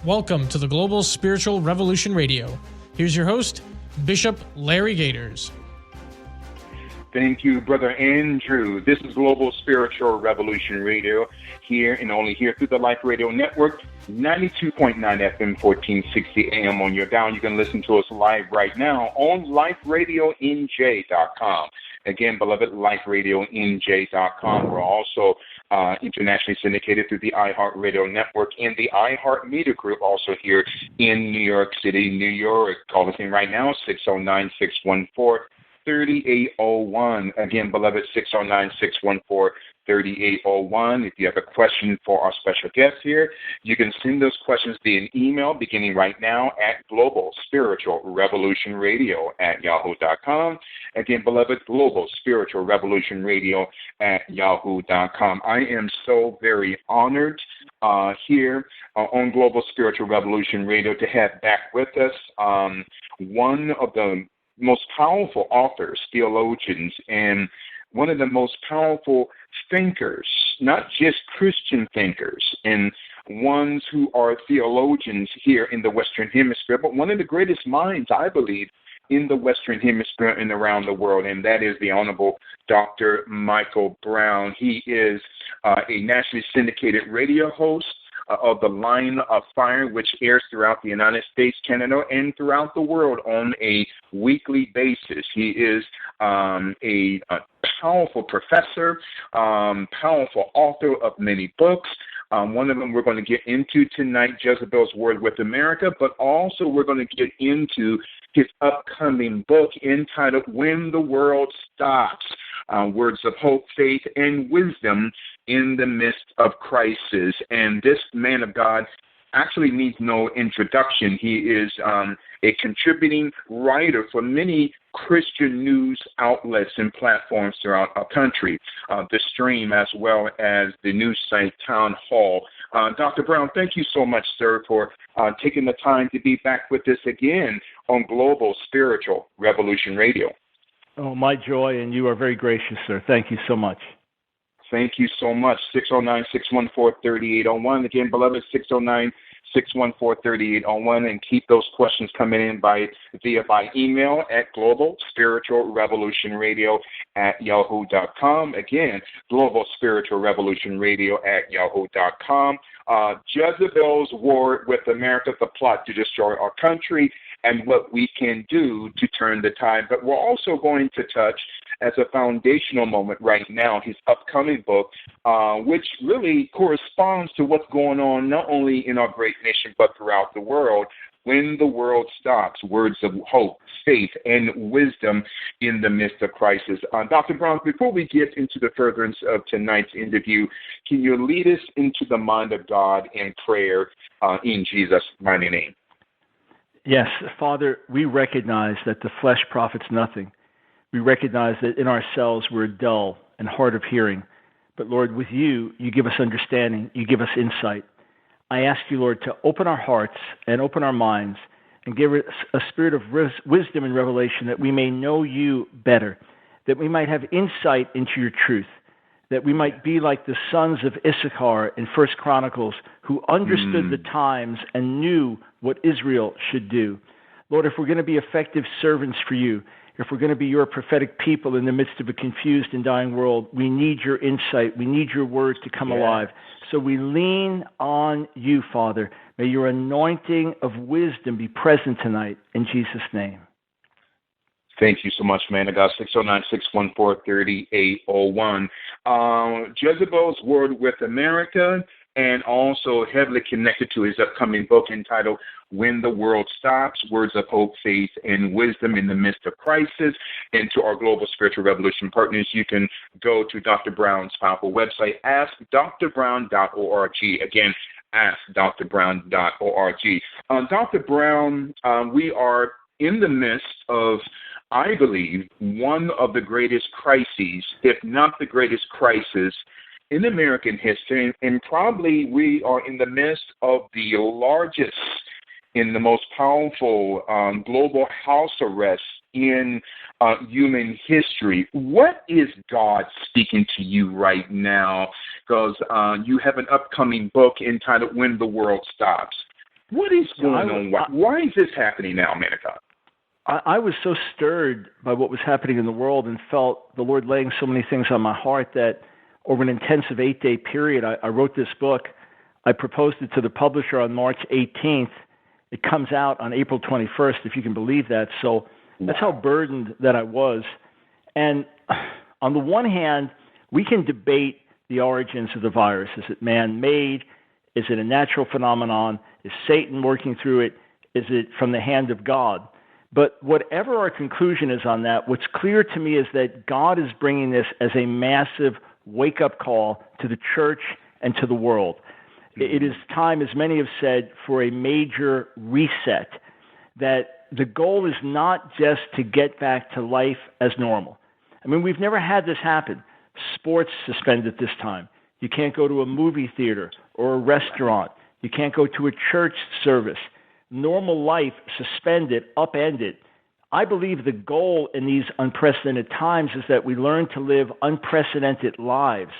Welcome to the Global Spiritual Revolution Radio. Here's your host, Bishop Larry Gators. Thank you, Brother Andrew. This is Global Spiritual Revolution Radio, here and only here through the Life Radio Network, 92.9 FM, 1460 AM on your dial. You can listen to us live right now on LifeRadioNJ.com. Again, beloved, LifeRadioNJ.com. We're also internationally syndicated through the iHeartRadio Network and the iHeart Media Group, also here in New York City, New York. Call us in right now, 609-614-3801. Again, beloved, 609-614-3801. If you have a question for our special guest here, you can send those questions via an email beginning right now at globalspiritualrevolutionradio@yahoo.com. Again, beloved, globalspiritualrevolutionradio@yahoo.com. I am so very honored here on Global Spiritual Revolution Radio to have back with us one of the most powerful authors, theologians, and one of the most powerful thinkers, not just Christian thinkers, and ones who are theologians here in the Western Hemisphere, but one of the greatest minds, I believe, in the Western Hemisphere and around the world, and that is the Honorable Dr. Michael Brown. He is a nationally syndicated radio host of the Line of Fire, which airs throughout the United States, Canada, and throughout the world on a weekly basis. He is a powerful professor, powerful author of many books. One of them we're going to get into tonight, Jezebel's Word with America, but also we're going to get into his upcoming book entitled When the World Stops, Words of Hope, Faith, and Wisdom in the Midst of Crisis. And this man of God actually needs no introduction. He is a contributing writer for many Christian news outlets and platforms throughout our country, The Stream, as well as the news site Town Hall. Dr. Brown, thank you so much, sir, for taking the time to be back with us again on Global Spiritual Revolution Radio. Oh, my joy, and you are very gracious, sir. Thank you so much. Thank you so much. 609-614-3801. Again, beloved, 609-614-3801. And keep those questions coming in by email at globalspiritualrevolutionradio@yahoo.com. Again, globalspiritualrevolutionradio@yahoo.com. Jezebel's War with America, the plot to destroy our country, and what we can do to turn the tide. But we're also going to touch, as a foundational moment right now, his upcoming book, which really corresponds to what's going on not only in our great nation, but throughout the world. When the World Stops, Words of Hope, Faith, and Wisdom in the Midst of Crisis. Dr. Brown, before we get into the furtherance of tonight's interview, can you lead us into the mind of God in prayer in Jesus' mighty name? Yes, Father, we recognize that the flesh profits nothing. We recognize that in ourselves we're dull and hard of hearing. But Lord, with you, you give us understanding, you give us insight. I ask you, Lord, to open our hearts and open our minds and give us a spirit of wisdom and revelation that we may know you better, that we might have insight into your truth, that we might be like the sons of Issachar in 1 Chronicles who understood the times and knew what Israel should do. Lord, if we're going to be effective servants for you, if we're going to be your prophetic people in the midst of a confused and dying world, we need your insight. We need your word to come alive. So we lean on you, Father. May your anointing of wisdom be present tonight in Jesus' name. Thank you so much, man. I got 609-614-3801. Jezebel's Word with America, and also heavily connected to his upcoming book entitled When the World Stops, Words of Hope, Faith, and Wisdom in the Midst of Crisis. And to our Global Spiritual Revolution partners, you can go to Dr. Brown's powerful website, askdrbrown.org. Again, askdrbrown.org. Dr. Brown, we are in the midst of, I believe, one of the greatest crises, if not the greatest crisis, in American history, and probably we are in the midst of the largest and the most powerful global house arrest in human history. What is God speaking to you right now? Because you have an upcoming book entitled When the World Stops. What is going on? Why is this happening now, man of God? I was so stirred by what was happening in the world and felt the Lord laying so many things on my heart that over an intensive 8-day period, I wrote this book. I proposed it to the publisher on March 18th. It comes out on April 21st, if you can believe that. So that's how burdened that I was. And on the one hand, we can debate the origins of the virus. Is it man-made? Is it a natural phenomenon? Is Satan working through it? Is it from the hand of God? But whatever our conclusion is on that, what's clear to me is that God is bringing this as a massive wake-up call to the church and to the world. It is time, as many have said, for a major reset, that the goal is not just to get back to life as normal. I mean, we've never had this happen. Sports suspended this time. You can't go to a movie theater or a restaurant. You can't go to a church service. Normal life suspended, upended. I believe the goal in these unprecedented times is that we learn to live unprecedented lives,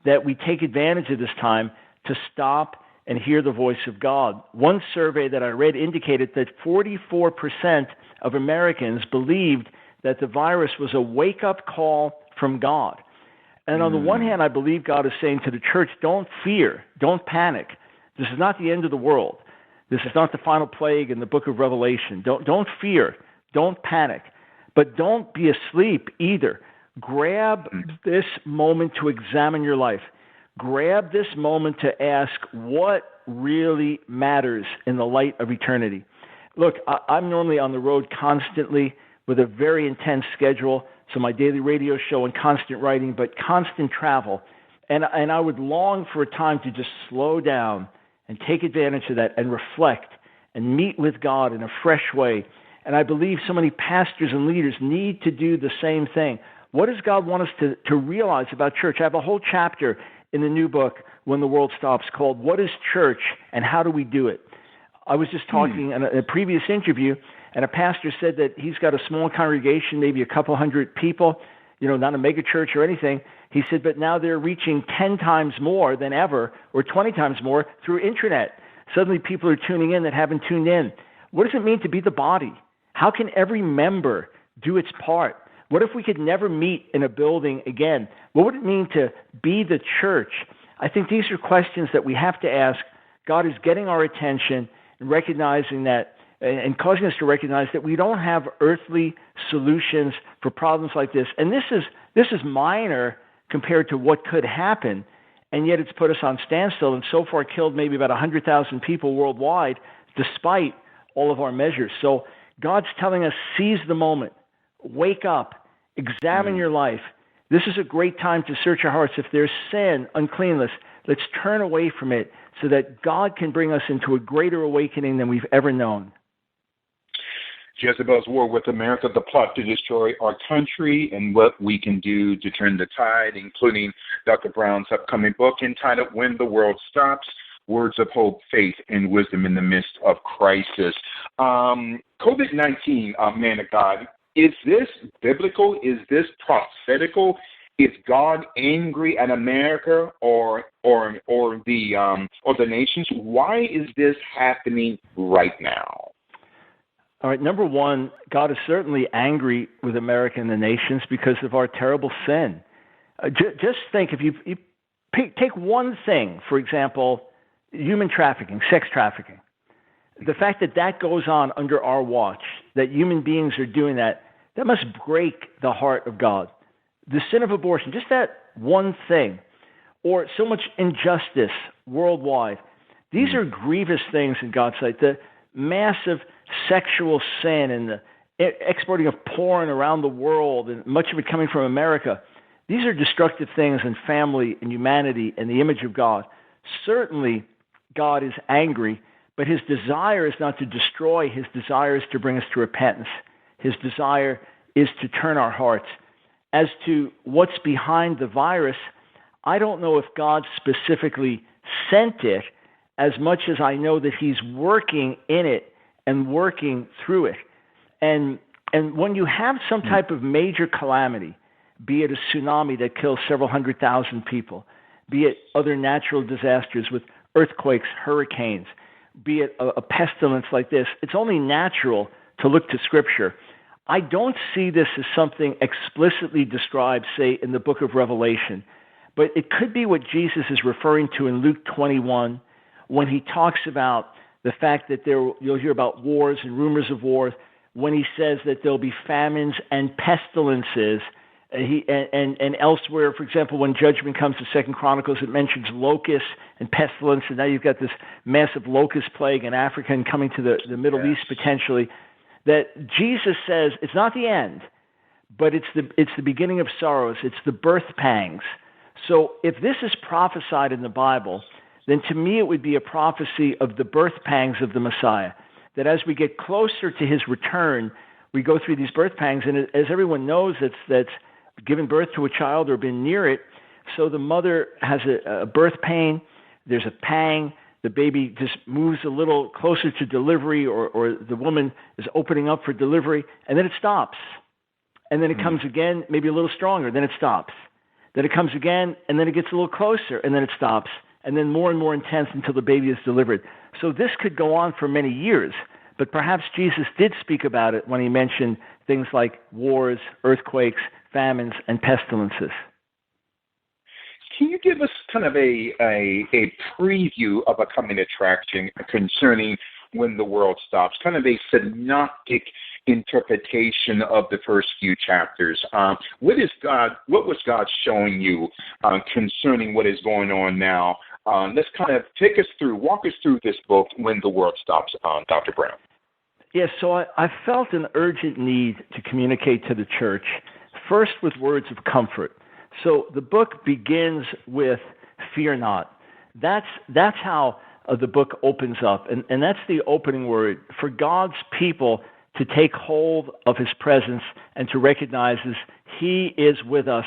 that we take advantage of this time to stop and hear the voice of God. One survey that I read indicated that 44% of Americans believed that the virus was a wake-up call from God. And on the one hand, I believe God is saying to the church, don't fear, don't panic. This is not the end of the world. This is not the final plague in the book of Revelation. Don't fear. Don't panic. But don't be asleep either. Grab this moment to examine your life. Grab this moment to ask what really matters in the light of eternity. Look, I'm normally on the road constantly with a very intense schedule, so my daily radio show and constant writing, but constant travel. And I would long for a time to just slow down and take advantage of that and reflect and meet with God in a fresh way. And I believe so many pastors and leaders need to do the same thing. What does God want us to realize about church? I have a whole chapter in the new book, When the World Stops, called What is Church and How Do We Do It? I was just talking in a previous interview, and a pastor said that he's got a small congregation, maybe a couple hundred people, not a mega church or anything. He said, but now they're reaching 10 times more than ever, or 20 times more through internet. Suddenly people are tuning in that haven't tuned in. What does it mean to be the body? How can every member do its part? What if we could never meet in a building again? What would it mean to be the church? I think these are questions that we have to ask. God is getting our attention and recognizing that, and causing us to recognize that we don't have earthly solutions for problems like this. And this is minor compared to what could happen, and yet it's put us on standstill and so far killed maybe about 100,000 people worldwide despite all of our measures. So God's telling us, seize the moment, wake up, examine your life. This is a great time to search our hearts. If there's sin, uncleanness, let's turn away from it so that God can bring us into a greater awakening than we've ever known. Jezebel's war with America, the plot to destroy our country, and what we can do to turn the tide, including Dr. Brown's upcoming book entitled When the World Stops, Words of Hope, Faith, and Wisdom in the Midst of Crisis. COVID-19, man of God, is this biblical? Is this prophetical? Is God angry at America or the nations? Why is this happening right now? All right, number one, God is certainly angry with America and the nations because of our terrible sin. Just think, if you take one thing, for example, human trafficking, sex trafficking. The fact that goes on under our watch, that human beings are doing that must break the heart of God. The sin of abortion, just that one thing, or so much injustice worldwide. These are grievous things in God's sight. The massive sexual sin and the exporting of porn around the world, and much of it coming from America. These are destructive things in family and humanity and the image of God. Certainly, God is angry, but his desire is not to destroy. His desire is to bring us to repentance. His desire is to turn our hearts. As to what's behind the virus, I don't know if God specifically sent it as much as I know that he's working in it and working through it. And when you have some type of major calamity, be it a tsunami that kills several 100,000 people, be it other natural disasters with earthquakes, hurricanes, be it a pestilence like this, it's only natural to look to Scripture. I don't see this as something explicitly described, say, in the book of Revelation, but it could be what Jesus is referring to in Luke 21 when he talks about the fact that you'll hear about wars and rumors of wars, when he says that there'll be famines and pestilences. And elsewhere, for example, when judgment comes to 2 Chronicles, it mentions locusts and pestilence, and now you've got this massive locust plague in Africa and coming to the Middle East potentially. That Jesus says it's not the end, but it's the beginning of sorrows. It's the birth pangs. So if this is prophesied in the Bible, then to me it would be a prophecy of the birth pangs of the Messiah. That as we get closer to his return, we go through these birth pangs, and as everyone knows that's given birth to a child or been near it, so the mother has a birth pain, there's a pang, the baby just moves a little closer to delivery, or the woman is opening up for delivery, and then it stops. And then it comes again, maybe a little stronger, then it stops. Then it comes again, and then it gets a little closer, and then it stops. And then more and more intense until the baby is delivered. So this could go on for many years, but perhaps Jesus did speak about it when he mentioned things like wars, earthquakes, famines, and pestilences. Can you give us kind of a preview of a coming attraction concerning when the world stops, kind of a synoptic interpretation of the first few chapters? What was God showing you concerning what is going on now? Let's kind of walk us through this book, When the World Stops, Dr. Brown. Yes, so I felt an urgent need to communicate to the church, first with words of comfort. So the book begins with fear not. That's how the book opens up, and that's the opening word for God's people to take hold of his presence and to recognize he is with us,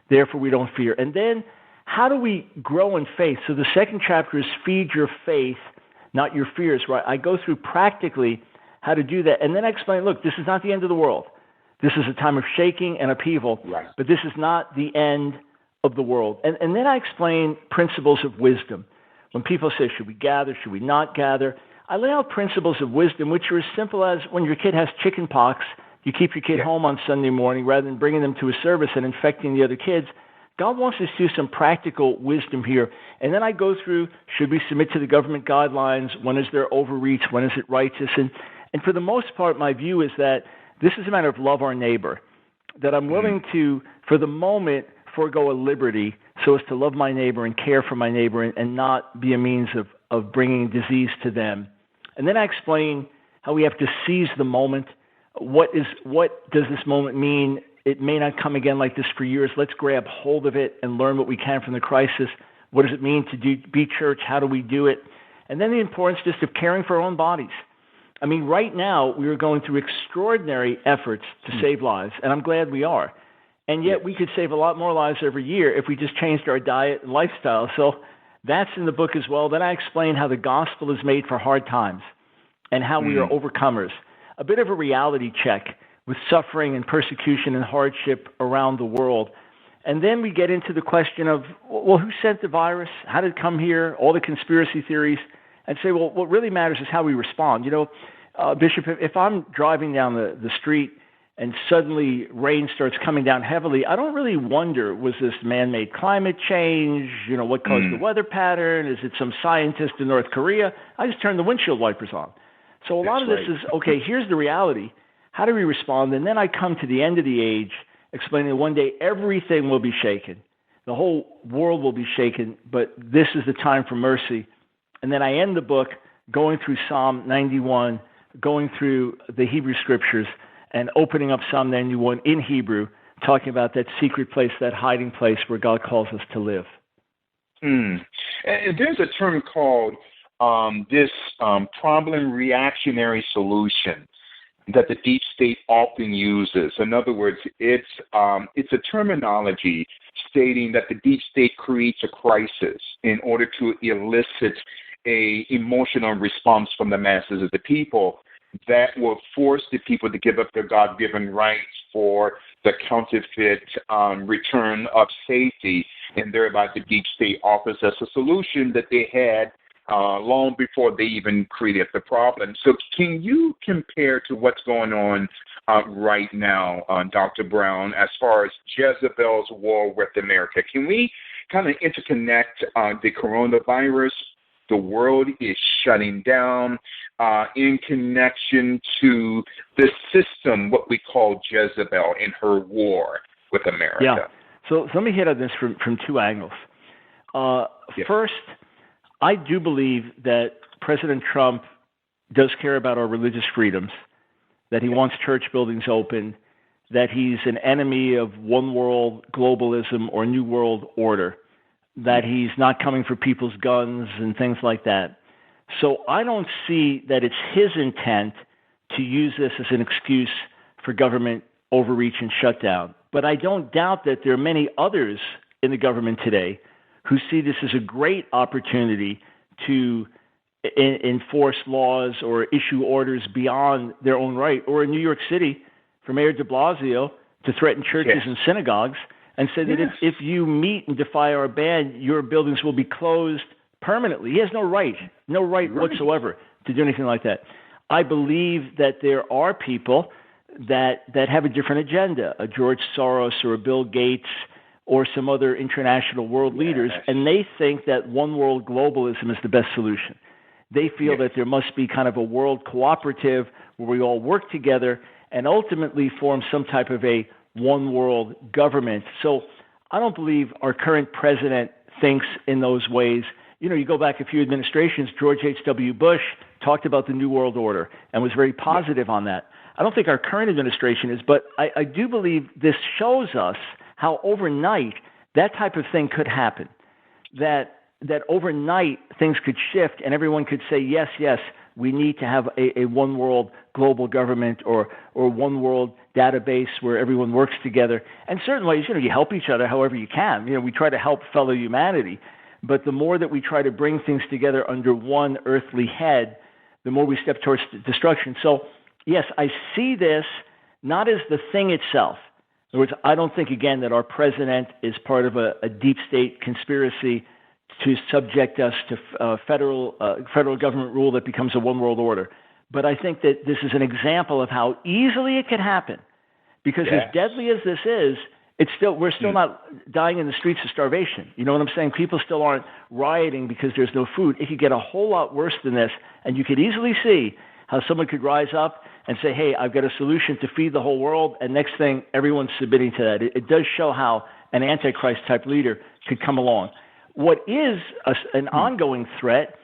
therefore we don't fear. And then how do we grow in faith? So the second chapter is feed your faith, not your fears, right? I go through practically how to do that. And then I explain, look, this is not the end of the world. This is a time of shaking and upheaval, right, but this is not the end of the world. And then I explain principles of wisdom. When people say, should we gather, should we not gather? I lay out principles of wisdom, which are as simple as when your kid has chicken pox, you keep your kid home on Sunday morning rather than bringing them to a service and infecting the other kids. God wants us to do some practical wisdom here. And then I go through, should we submit to the government guidelines? When is there overreach? When is it righteous? And for the most part, my view is that this is a matter of love our neighbor, that I'm willing to, for the moment, forego a liberty so as to love my neighbor and care for my neighbor and not be a means of bringing disease to them. And then I explain how we have to seize the moment. What does this moment mean? It may not come again like this for years. Let's grab hold of it and learn what we can from the crisis. What does it mean to be church? How do we do it? And then the importance just of caring for our own bodies. I mean, right now, we are going through extraordinary efforts to save lives, and I'm glad we are. And yet we could save a lot more lives every year if we just changed our diet and lifestyle. So that's in the book as well. Then I explain how the gospel is made for hard times and how we are overcomers. A bit of a reality check with suffering and persecution and hardship around the world. And then we get into the question of, well, who sent the virus? How did it come here? All the conspiracy theories. And say, well, what really matters is how we respond. You know, Bishop, if I'm driving down the street and suddenly rain starts coming down heavily, I don't really wonder, was this man-made climate change? You know, what caused the weather pattern? Is it some scientist in North Korea? I just turn the windshield wipers on. So a lot of this is, okay, here's the reality. How do we respond? And then I come to the end of the age, explaining that one day everything will be shaken. The whole world will be shaken, but this is the time for mercy. And then I end the book going through Psalm 91, going through the Hebrew Scriptures, and opening up Psalm 91 in Hebrew, talking about that secret place, that hiding place where God calls us to live. And there's a term called this problem reactionary solution that the deep state often uses. In other words, it's a terminology stating that the deep state creates a crisis in order to elicit a emotional response from the masses of the people that will force the people to give up their God-given rights for the counterfeit return of safety, and thereby the deep state offers us a solution that they had long before they even created the problem. So can you compare to what's going on right now, Dr. Brown, as far as Jezebel's war with America? Can we kind of interconnect the coronavirus? The world is shutting down in connection to the system, what we call Jezebel in her war with America. Yeah. So let me hit on this from two angles. First, I do believe that President Trump does care about our religious freedoms, that he wants church buildings open, that he's an enemy of one world globalism or new world order, that he's not coming for people's guns and things like that. So I don't see that it's his intent to use this as an excuse for government overreach and shutdown. But I don't doubt that there are many others in the government today who see this as a great opportunity to enforce laws or issue orders beyond their own right, or in New York City, for Mayor de Blasio to threaten churches and synagogues and say that if you meet and defy our ban, your buildings will be closed permanently. He has no right whatsoever to do anything like that. I believe that there are people that have a different agenda, a George Soros or a Bill Gates or some other international world leaders, and they think that one world globalism is the best solution. They feel that there must be kind of a world cooperative where we all work together and ultimately form some type of a one world government. So I don't believe our current president thinks in those ways. You know, you go back a few administrations, George H.W. Bush talked about the New World Order and was very positive on that. I don't think our current administration is, but I do believe this shows us how overnight that type of thing could happen, that overnight things could shift and everyone could say, yes, we need to have a one world global government or one world database where everyone works together. And certain ways, you help each other however you can. We try to help fellow humanity. But the more that we try to bring things together under one earthly head, the more we step towards destruction. So, yes, I see this not as the thing itself. In other words, I don't think, again, that our president is part of a deep state conspiracy to subject us to federal government rule that becomes a one world order. But I think that this is an example of how easily it could happen. Because as deadly as this is, we're still not dying in the streets of starvation. You know what I'm saying? People still aren't rioting because there's no food. It could get a whole lot worse than this, and you could easily see how someone could rise up and say, hey, I've got a solution to feed the whole world, and next thing, everyone's submitting to that. It does show how an Antichrist-type leader could come along. What is an ongoing threat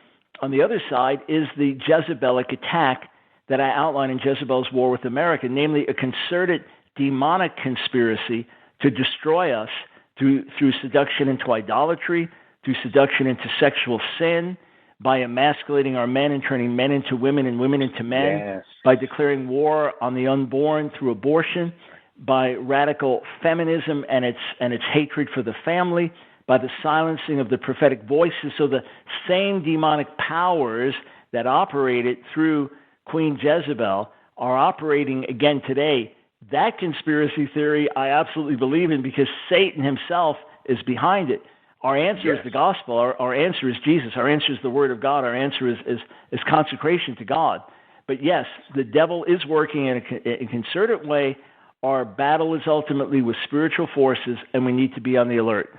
on the other side is the Jezebelic attack that I outlined in Jezebel's War with America, namely a concerted demonic conspiracy to destroy us through seduction into idolatry, through seduction into sexual sin, by emasculating our men and turning men into women and women into men, by declaring war on the unborn through abortion, by radical feminism and its hatred for the family, by the silencing of the prophetic voices. So the same demonic powers that operated through Queen Jezebel are operating again today. That conspiracy theory I absolutely believe in because Satan himself is behind it. Our answer is the gospel. Our answer is Jesus. Our answer is the word of God. Our answer is consecration to God. But yes, the devil is working in a concerted way. Our battle is ultimately with spiritual forces, and we need to be on the alert.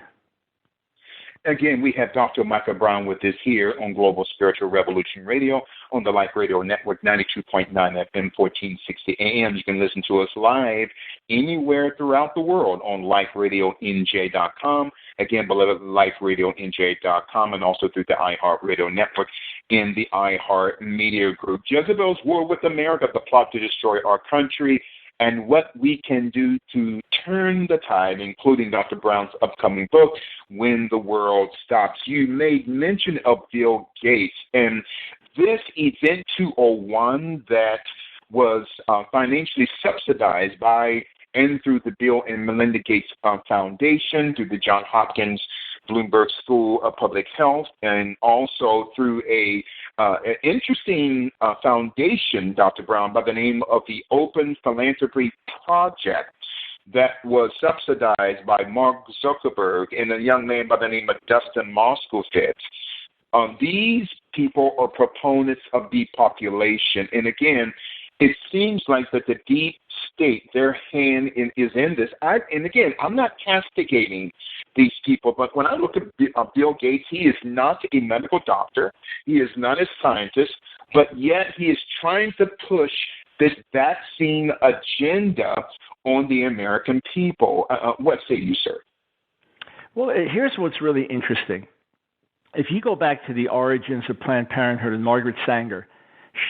Again, we have Dr. Michael Brown with us here on Global Spiritual Revolution Radio on the Life Radio Network, 92.9 FM, 1460 AM. You can listen to us live anywhere throughout the world on LifeRadioNJ.com. Again, beloved, LifeRadioNJ.com, and also through the iHeart Radio Network in the iHeart Media Group. Jezebel's War with America, the plot to destroy our country, and what we can do to turn the tide, including Dr. Brown's upcoming book, When the World Stops. You made mention of Bill Gates, and this Event 201 that was financially subsidized by and through the Bill and Melinda Gates Foundation, through the Johns Hopkins Bloomberg School of Public Health, and also through an interesting foundation, Dr. Brown, by the name of the Open Philanthropy Project that was subsidized by Mark Zuckerberg and a young man by the name of Dustin Moskovitz. These people are proponents of depopulation. And again, it seems like that the deep state, their hand is in this. And again, I'm not castigating these people, but when I look at Bill Gates, he is not a medical doctor. He is not a scientist, but yet he is trying to push this vaccine agenda on the American people. What say you, sir? Well, here's what's really interesting. If you go back to the origins of Planned Parenthood and Margaret Sanger,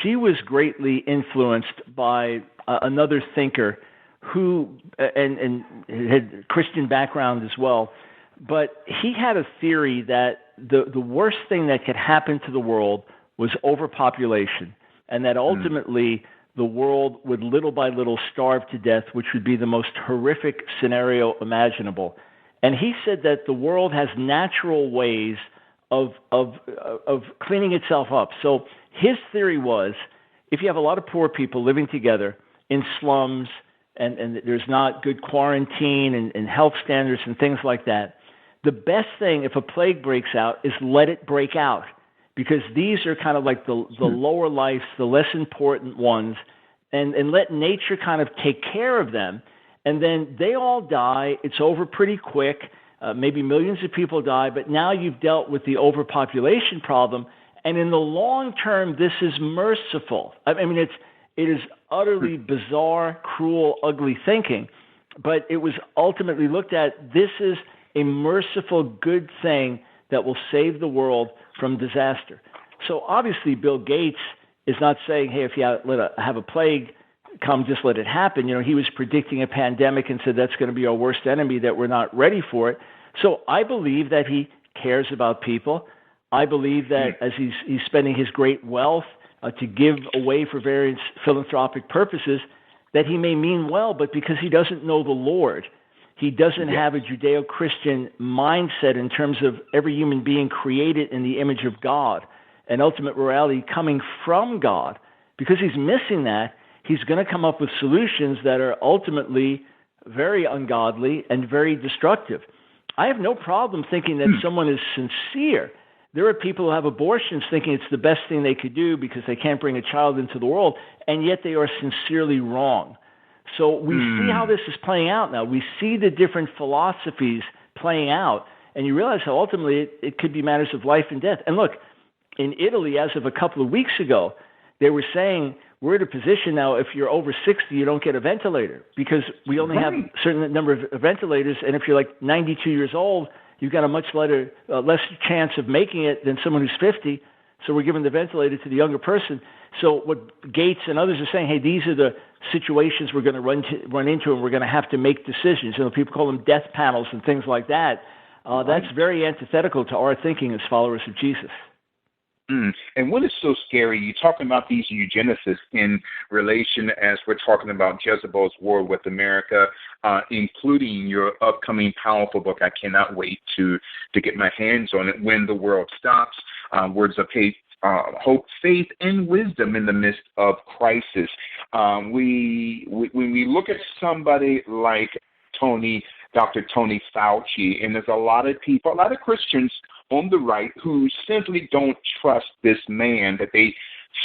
she was greatly influenced by another thinker who, and had Christian background as well, but he had a theory that the worst thing that could happen to the world was overpopulation, and that ultimately the world would little by little starve to death, which would be the most horrific scenario imaginable. And he said that the world has natural ways of cleaning itself up. So his theory was, if you have a lot of poor people living together in slums and there's not good quarantine and health standards and things like that, the best thing if a plague breaks out is let it break out, because these are kind of like the lower lives, the less important ones, and let nature kind of take care of them. And then they all die. It's over pretty quick. Maybe millions of people die, but now you've dealt with the overpopulation problem. And in the long term, this is merciful. I mean, it is utterly bizarre, cruel, ugly thinking, but it was ultimately looked at, this is a merciful, good thing that will save the world from disaster. So obviously Bill Gates is not saying, hey, if you have a plague come, just let it happen. He was predicting a pandemic and said that's going to be our worst enemy, that we're not ready for it. So I believe that he cares about people. I believe that as he's spending his great wealth to give away for various philanthropic purposes, that he may mean well, but because he doesn't know the Lord, he doesn't have a Judeo-Christian mindset in terms of every human being created in the image of God and ultimate morality coming from God. Because he's missing that, he's going to come up with solutions that are ultimately very ungodly and very destructive. I have no problem thinking that someone is sincere. There are people who have abortions thinking it's the best thing they could do because they can't bring a child into the world, and yet they are sincerely wrong. So we see how this is playing out now. We see the different philosophies playing out, and you realize how ultimately it could be matters of life and death. And look, in Italy, as of a couple of weeks ago, they were saying, we're in a position now, if you're over 60, you don't get a ventilator because we only have a certain number of ventilators, and if you're like 92 years old, you've got a much less chance of making it than someone who's 50, so we're giving the ventilator to the younger person. So what Gates and others are saying, hey, these are the situations we're going to run into, and we're going to have to make decisions. People call them death panels and things like that. That's very antithetical to our thinking as followers of Jesus. And what is so scary, you're talking about these eugenicists in relation as we're talking about Jezebel's war with America, including your upcoming powerful book. I cannot wait to get my hands on it, When the World Stops, Words of Hate, Hope, Faith, and Wisdom in the Midst of Crisis. When we look at somebody like Dr. Tony Fauci, and there's a lot of people, a lot of Christians on the right who simply don't trust this man, that they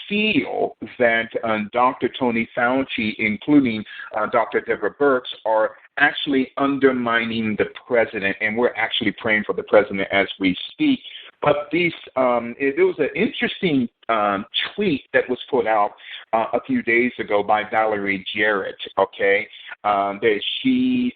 feel that Dr. Tony Fauci, including Dr. Deborah Birx, are actually undermining the president, and we're actually praying for the president as we speak. But there was an interesting tweet that was put out a few days ago by Valerie Jarrett, okay, that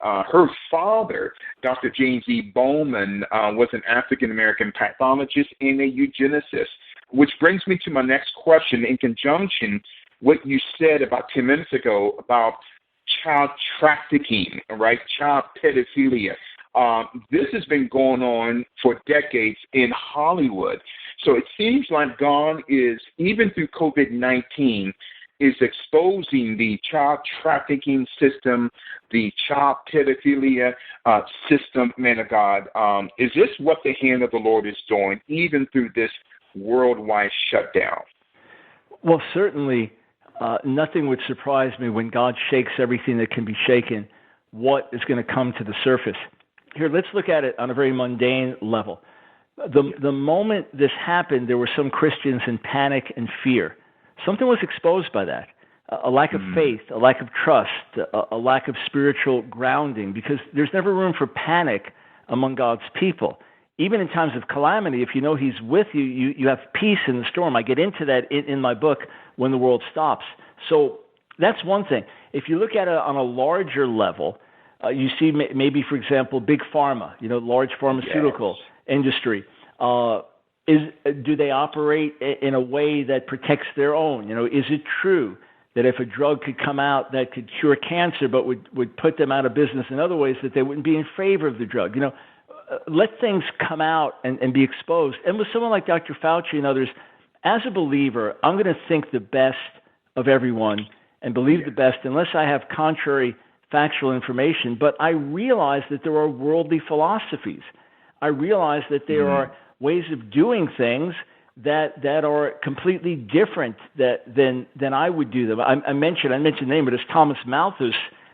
her father, Dr. James E. Bowman, was an African-American pathologist and a eugenicist, which brings me to my next question in conjunction what you said about 10 minutes ago about child trafficking, right, child pedophilia. This has been going on for decades in Hollywood. So it seems like God is, even through COVID-19, is exposing the child trafficking system, the child pedophilia system, man of God. Is this what the hand of the Lord is doing, even through this worldwide shutdown? Well, certainly nothing would surprise me when God shakes everything that can be shaken, what is going to come to the surface. Here, let's look at it on a very mundane level. The moment this happened, there were some Christians in panic and fear. Something was exposed by that. A lack of faith, a lack of trust, a lack of spiritual grounding, because there's never room for panic among God's people. Even in times of calamity, if you know He's with you, you have peace in the storm. I get into that in my book, When the World Stops. So that's one thing. If you look at it on a larger level, you see maybe, for example, big pharma, large pharmaceutical industry. Do they operate in a way that protects their own? Is it true that if a drug could come out that could cure cancer but would put them out of business in other ways, that they wouldn't be in favor of the drug? Let things come out and be exposed. And with someone like Dr. Fauci and others, as a believer, I'm going to think the best of everyone and believe the best unless I have contrary factual information. But I realize that there are worldly philosophies. I realize that there are ways of doing things that are completely different than I would do them. I mentioned the name, but it's Thomas Malthus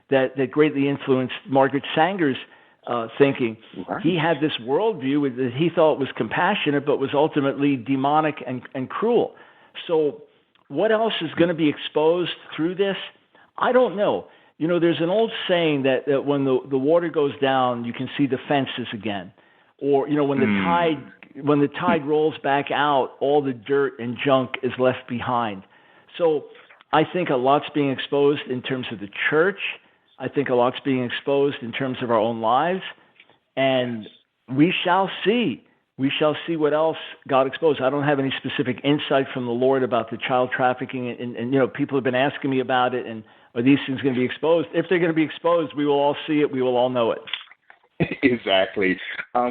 that greatly influenced Margaret Sanger's thinking. Right. He had this worldview that he thought was compassionate, but was ultimately demonic and cruel. So what else is going to be exposed through this? I don't know. There's an old saying that when the water goes down, you can see the fences again. Or, when the tide rolls back out, all the dirt and junk is left behind. So I think a lot's being exposed in terms of the church. I think a lot's being exposed in terms of our own lives. And we shall see. We shall see what else God exposed. I don't have any specific insight from the Lord about the child trafficking. And people have been asking me about it. And are these things going to be exposed? If they're going to be exposed, we will all see it. We will all know it. Exactly.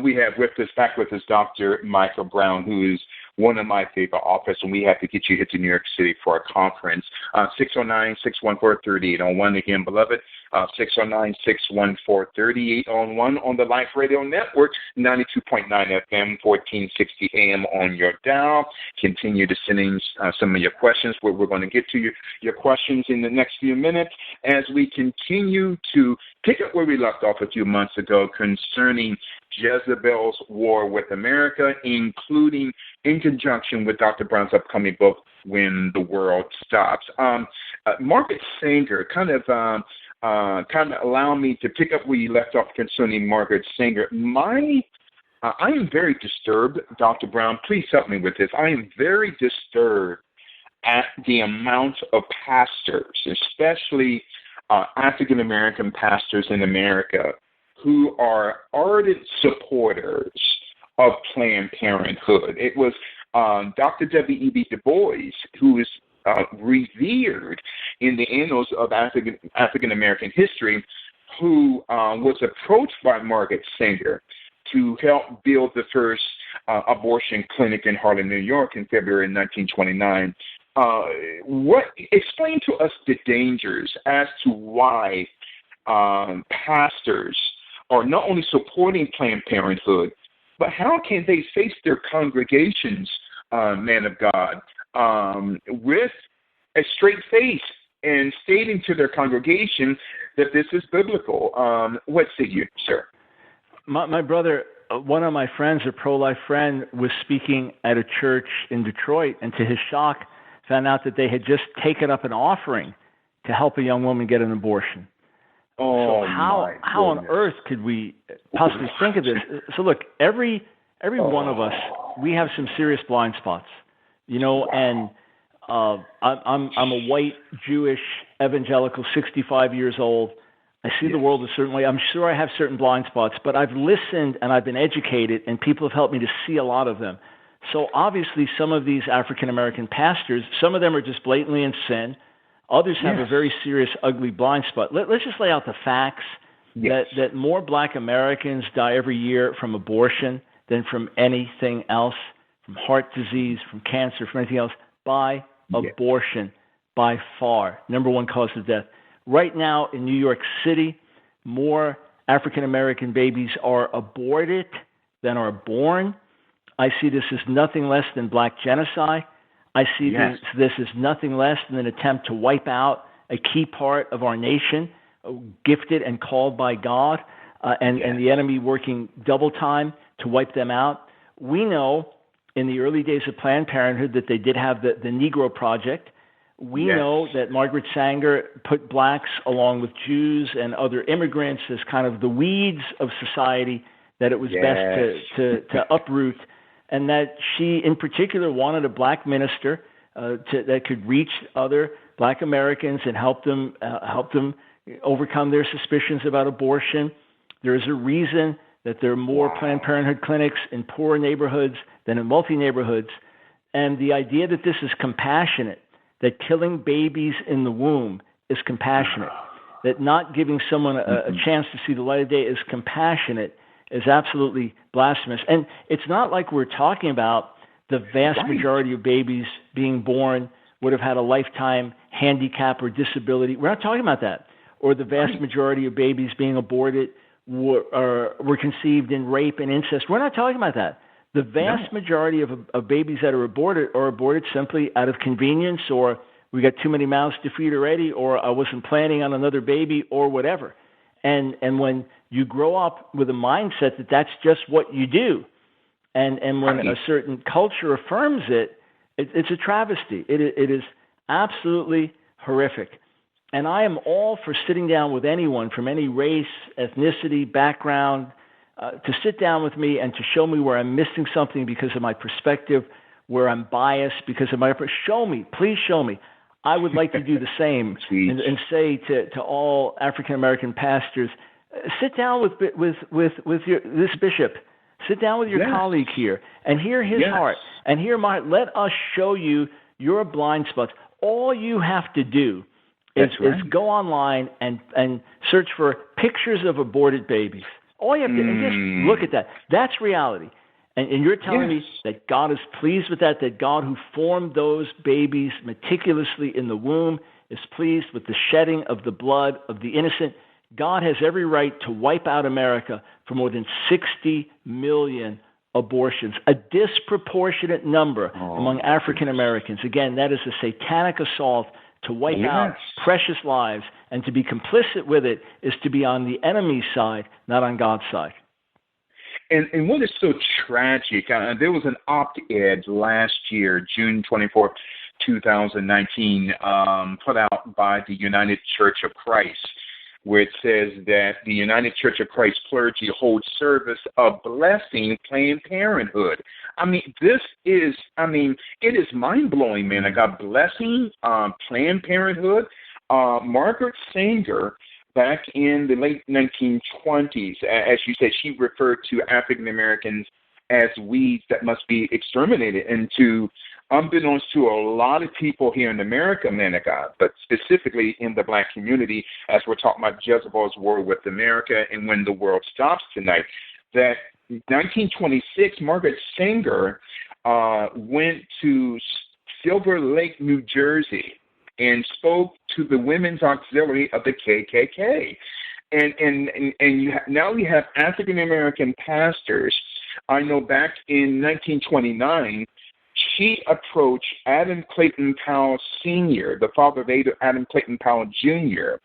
We have back with us Dr. Michael Brown, who is one of my favorite authors, and we have to get you here to New York City for a conference. 609-614-3801. Again, beloved, 609-614-3801 on the Life Radio Network, 92.9 FM, 1460 AM on your dial. Continue to send in some of your questions. We're going to get to your questions in the next few minutes as we continue to pick up where we left off a few months ago concerning Jezebel's war with America, including in conjunction with Dr. Brown's upcoming book, When the World Stops. Margaret Sanger, kind of allow me to pick up where you left off concerning Margaret Sanger. I am very disturbed, Dr. Brown. Please help me with this. I am very disturbed at the amount of pastors, especially African-American pastors in America, who are ardent supporters of Planned Parenthood. It was Dr. W.E.B. Du Bois, who is revered in the annals of African-American history, who was approached by Margaret Sanger to help build the first abortion clinic in Harlem, New York in February 1929. Explain to us the dangers as to why pastors are not only supporting Planned Parenthood, but how can they face their congregations, man of God, with a straight face and stating to their congregation that this is biblical? What say you, sir? My brother, one of my friends, a pro-life friend, was speaking at a church in Detroit, and to his shock, found out that they had just taken up an offering to help a young woman get an abortion. Oh, so how on earth could we possibly think of this? So look, every one of us, we have some serious blind spots, and I'm a white Jewish evangelical, 65 years old. I see the world a certain way. I'm sure I have certain blind spots, but I've listened and I've been educated, and people have helped me to see a lot of them. So obviously some of these African-American pastors, some of them are just blatantly in sin. Others have a very serious, ugly blind spot. Let's just lay out the facts that more black Americans die every year from abortion than from anything else, from heart disease, from cancer, from anything else, by abortion, by far. Number one cause of death. Right now in New York City, more African-American babies are aborted than are born. I see this as nothing less than black genocide. I see this as nothing less than an attempt to wipe out a key part of our nation, gifted and called by God, and the enemy working double time to wipe them out. We know in the early days of Planned Parenthood that they did have the Negro Project. We know that Margaret Sanger put blacks along with Jews and other immigrants as kind of the weeds of society that it was best to uproot, and that she in particular wanted a black minister that could reach other black Americans and help them overcome their suspicions about abortion. There is a reason that there are more Planned Parenthood clinics in poor neighborhoods than in wealthy neighborhoods. And the idea that this is compassionate, that killing babies in the womb is compassionate, that not giving someone a chance to see the light of day is compassionate, is absolutely blasphemous. And it's not like we're talking about the vast majority of babies being born would have had a lifetime handicap or disability. We're not talking about that. Or the vast majority of babies being aborted were conceived in rape and incest. We're not talking about that. The vast majority of babies that are aborted simply out of convenience, or we got too many mouths to feed already, or I wasn't planning on another baby, or whatever. And when you grow up with a mindset that that's just what you do, and when a certain culture affirms it, it's a travesty. It is absolutely horrific. And I am all for sitting down with anyone from any race, ethnicity, background, to sit down with me and to show me where I'm missing something because of my perspective, where I'm biased because of my – show me. Please show me. I would like to do the same and say to all African-American pastors, sit down with this bishop. Sit down with your colleague here and hear his heart and hear my – let us show you your blind spots. All you have to do is go online and search for pictures of aborted babies. All you have to and just look at that. That's reality. And you're telling me that God is pleased with that God who formed those babies meticulously in the womb is pleased with the shedding of the blood of the innocent. God has every right to wipe out America for more than 60 million abortions, a disproportionate number among African Americans. Again, that is a satanic assault to wipe out precious lives, and to be complicit with it is to be on the enemy's side, not on God's side. And what is so tragic, there was an op-ed last year, June 24th, 2019, put out by the United Church of Christ, where it says that the United Church of Christ clergy holds service of blessing Planned Parenthood. it is mind-blowing, man. I got blessing Planned Parenthood. Margaret Sanger, back in the late 1920s, as you said, she referred to African Americans as weeds that must be exterminated. And unbeknownst to a lot of people here in America, man of God, but specifically in the black community, as we're talking about Jezebel's war with America and when the world stops tonight, that 1926, Margaret Sanger went to Silver Lake, New Jersey, and spoke to the Women's Auxiliary of the KKK. Now you have African American pastors. I know back in 1929, she approached Adam Clayton Powell Sr., the father of Adam Clayton Powell Jr.,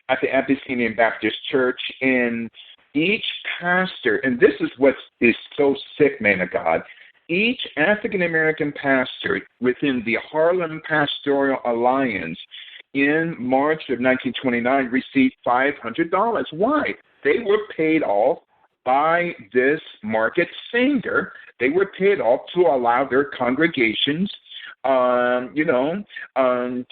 at the Abyssinian Baptist Church, and each pastor, and this is what is so sick, man of God, each African-American pastor within the Harlem Pastoral Alliance in March of 1929 received $500. Why? They were paid off by this Margaret Sanger. They were paid off to allow their congregations,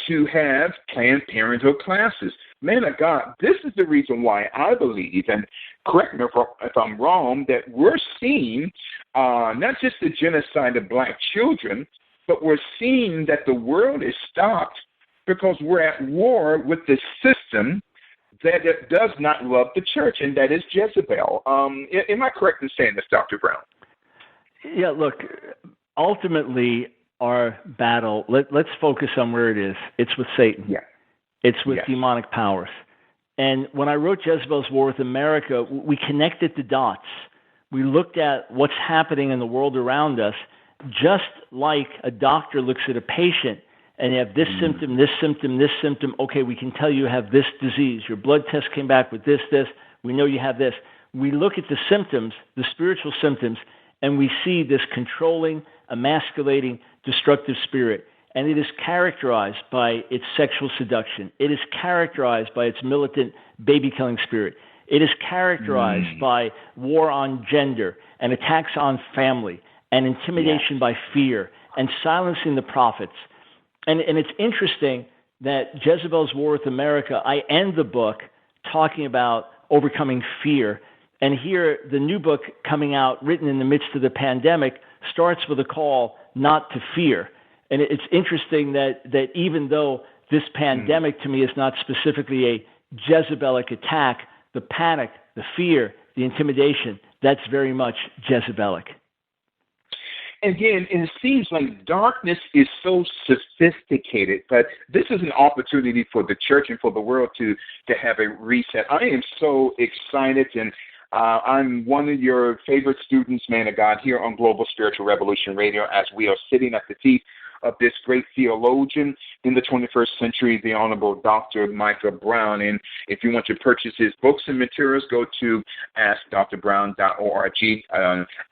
to have Planned Parenthood classes. Man of God, this is the reason why I believe, and correct me if I'm wrong, that we're seeing not just the genocide of black children, but we're seeing that the world is stopped because we're at war with the system that does not love the church, and that is Jezebel. Am I correct in saying this, Dr. Brown? Yeah, look, ultimately our battle, let's focus on where it is. It's with Satan. Yeah. It's with demonic powers. And when I wrote Jezebel's War with America, we connected the dots. We looked at what's happening in the world around us, just like a doctor looks at a patient and you have this symptom, this symptom, this symptom. Okay, we can tell you have this disease. Your blood test came back with this. We know you have this. We look at the symptoms, the spiritual symptoms, and we see this controlling, emasculating, destructive spirit. And it is characterized by its sexual seduction. It is characterized by its militant baby-killing spirit. It is characterized by war on gender and attacks on family and intimidation by fear and silencing the prophets. And it's interesting that Jezebel's War with America, I end the book talking about overcoming fear. And here, the new book coming out, written in the midst of the pandemic, starts with a call not to fear. And it's interesting that even though this pandemic to me is not specifically a Jezebelic attack, the panic, the fear, the intimidation, that's very much Jezebelic. Again, and it seems like darkness is so sophisticated, but this is an opportunity for the church and for the world to have a reset. I am so excited, and I'm one of your favorite students, man of God, here on Global Spiritual Revolution Radio, as we are sitting at the feet of this great theologian in the 21st century, the Honorable Dr. Micah Brown. And if you want to purchase his books and materials, go to askdrbrown.org,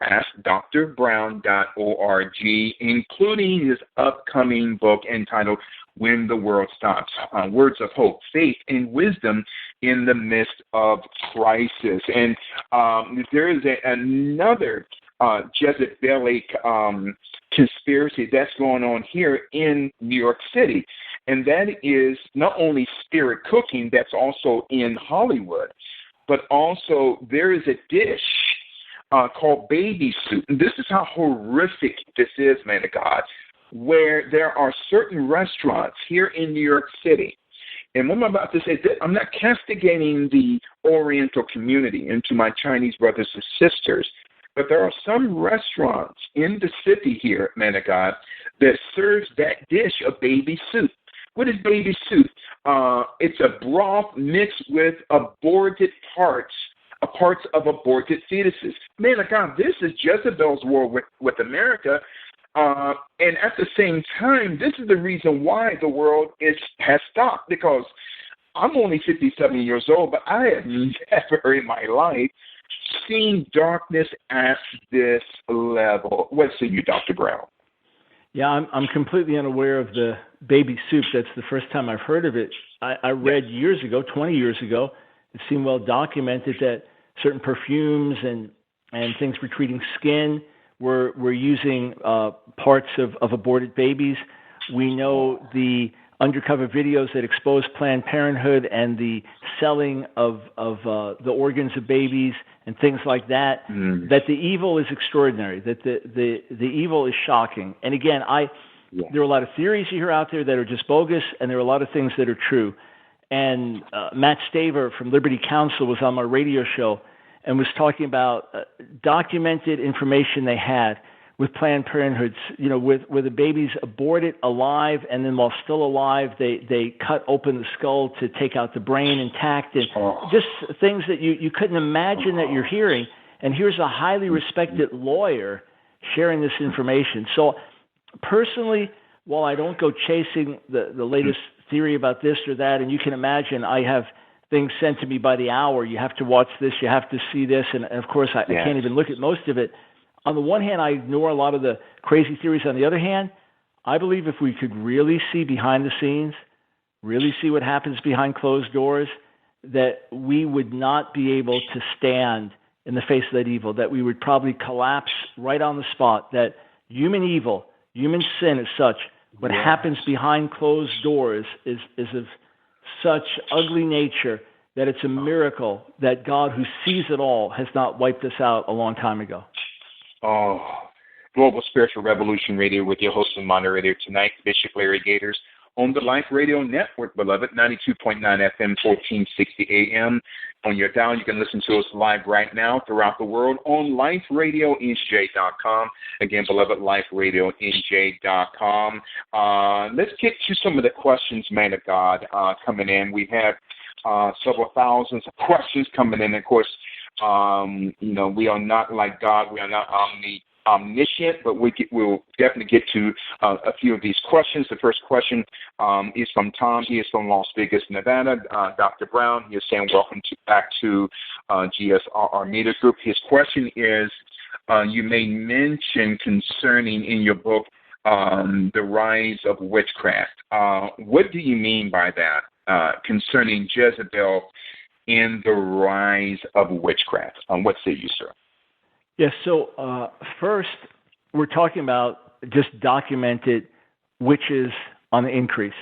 askdrbrown.org, including his upcoming book entitled When the World Stops, Words of Hope, Faith, and Wisdom in the Midst of Crisis. And there is another Jezebelic conspiracy that's going on here in New York City, and that is not only spirit cooking that's also in Hollywood, but also there is a dish called baby soup. And this is how horrific this is, man of God, where there are certain restaurants here in New York City. And what I'm about to say, I'm not castigating the Oriental community and to my Chinese brothers and sisters, but there are some restaurants in the city here, man of God, that serves that dish of baby soup. What is baby soup? It's a broth mixed with aborted parts of aborted fetuses. Man of God, this is Jezebel's war with America. And at the same time, this is the reason why the world has stopped, because I'm only 57 years old, but I have never in my life seen darkness at this level. What say you, Dr. Brown? Yeah, I'm completely unaware of the baby soup. That's the first time I've heard of it. I read years ago, 20 years ago, it seemed well documented that certain perfumes and things for treating skin were using parts of aborted babies. We know the undercover videos that expose Planned Parenthood and the selling of the organs of babies and things like that, that the evil is extraordinary, that the evil is shocking. And again, there are a lot of theories you hear out there that are just bogus, and there are a lot of things that are true. And Matt Staver from Liberty Counsel was on my radio show and was talking about documented information they had with Planned Parenthood, where the baby's aborted alive, and then while still alive, they cut open the skull to take out the brain intact, and just things that you couldn't imagine that you're hearing. And here's a highly respected lawyer sharing this information. So personally, while I don't go chasing the latest theory about this or that, and you can imagine I have things sent to me by the hour. You have to watch this, you have to see this, and of course I can't even look at most of it. On the one hand, I ignore a lot of the crazy theories. On the other hand, I believe if we could really see behind the scenes, really see what happens behind closed doors, that we would not be able to stand in the face of that evil, that we would probably collapse right on the spot, that human evil, human sin is such, what happens behind closed doors is of such ugly nature that it's a miracle that God, who sees it all, has not wiped us out a long time ago. Oh, Global Spiritual Revolution Radio with your host and moderator tonight, Bishop Larry Gators, on the Life Radio Network, beloved, 92.9 FM, 1460 AM. On your dial, you can listen to us live right now throughout the world on LifeRadioNJ.com. Again, beloved, LifeRadioNJ.com. Let's get to some of the questions, man of God, coming in. We have several thousands of questions coming in. Of course, we are not like God. We are not omniscient, but we'll definitely get to a few of these questions. The first question is from Tom. He is from Las Vegas, Nevada. Dr. Brown, he is saying welcome back to GSRR Media Group. His question is, you made mention concerning in your book the rise of witchcraft. What do you mean by that concerning Jezebel and the rise of witchcraft? What say you, sir? Yes, so first, we're talking about just documented witches on the increase.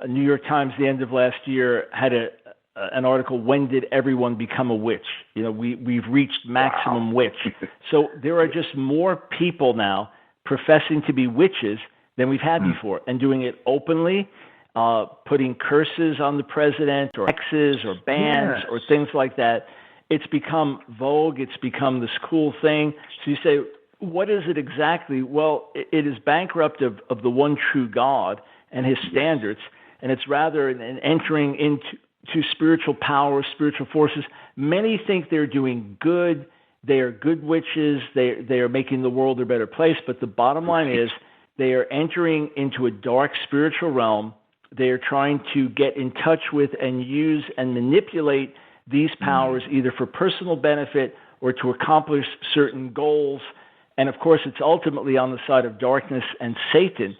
New York Times, the end of last year, had an article, "When did everyone become a witch?" You know, we've reached maximum witch. So there are just more people now professing to be witches than we've had before, and doing it openly, putting curses on the president or X's or bans or things like that. It's become vogue. It's become this cool thing. So you say, what is it exactly? Well, it is bankrupt of the one true God and his standards, and it's rather an entering into spiritual power, spiritual forces. Many think they're doing good. They are good witches. They are making the world a better place. But the bottom line is they are entering into a dark spiritual realm. They are trying to get in touch with and use and manipulate these powers either for personal benefit or to accomplish certain goals. And, of course, it's ultimately on the side of darkness and Satan.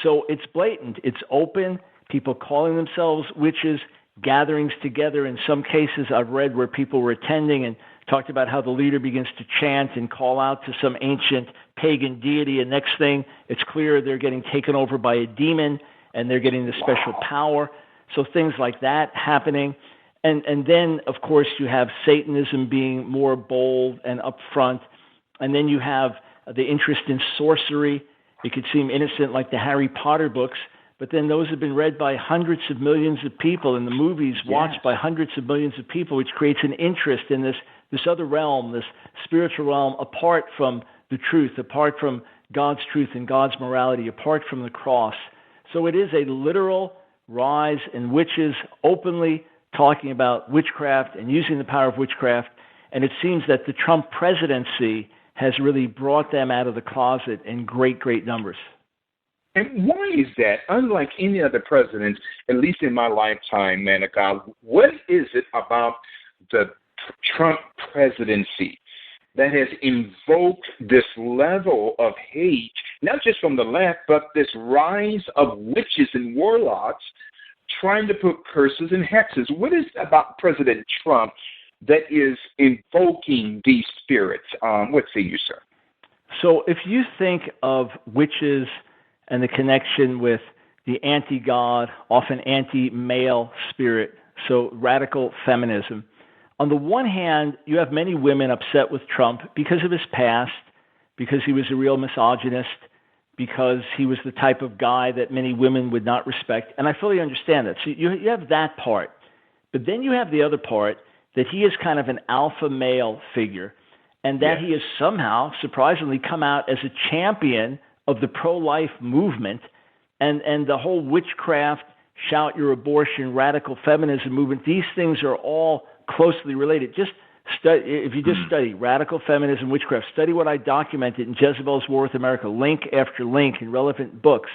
So it's blatant. It's open. People calling themselves witches, gatherings together. In some cases I've read where people were attending and talked about how the leader begins to chant and call out to some ancient pagan deity, and next thing, it's clear they're getting taken over by a demon and they're getting the special power. So things like that happening. And then, of course, you have Satanism being more bold and upfront. And then you have the interest in sorcery. It could seem innocent like the Harry Potter books, but then those have been read by hundreds of millions of people and the movies watched by hundreds of millions of people, which creates an interest in this other realm, this spiritual realm, apart from the truth, apart from God's truth and God's morality, apart from the cross. So it is a literal rise in witches openly talking about witchcraft and using the power of witchcraft. And it seems that the Trump presidency has really brought them out of the closet in great, great numbers. And why is that? Unlike any other president, at least in my lifetime, man of God, what is it about the Trump presidency that has invoked this level of hate, not just from the left, but this rise of witches and warlocks trying to put curses and hexes? What is it about President Trump that is invoking these spirits? What say you, sir? So if you think of witches and the connection with the anti-God, often anti-male spirit, so radical feminism, on the one hand, you have many women upset with Trump because of his past, because he was a real misogynist, because he was the type of guy that many women would not respect. And I fully understand that. So you have that part. But then you have the other part, that he is kind of an alpha male figure, and that he has somehow, surprisingly, come out as a champion of the pro-life movement and the whole witchcraft, shout your abortion, radical feminism movement. These things are all closely related. Just if you just study radical feminism, witchcraft, study what I documented in Jezebel's War with America, link after link in relevant books,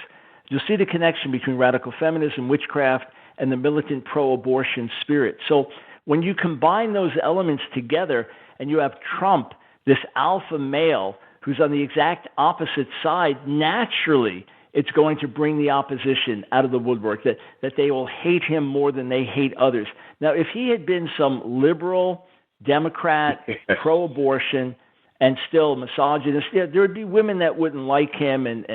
you'll see the connection between radical feminism, witchcraft, and the militant pro-abortion spirit. So when you combine those elements together and you have Trump, this alpha male who's on the exact opposite side, naturally it's going to bring the opposition out of the woodwork, that they will hate him more than they hate others. Now, if he had been some liberal Democrat, pro-abortion, and still misogynist, there would be women that wouldn't like him, and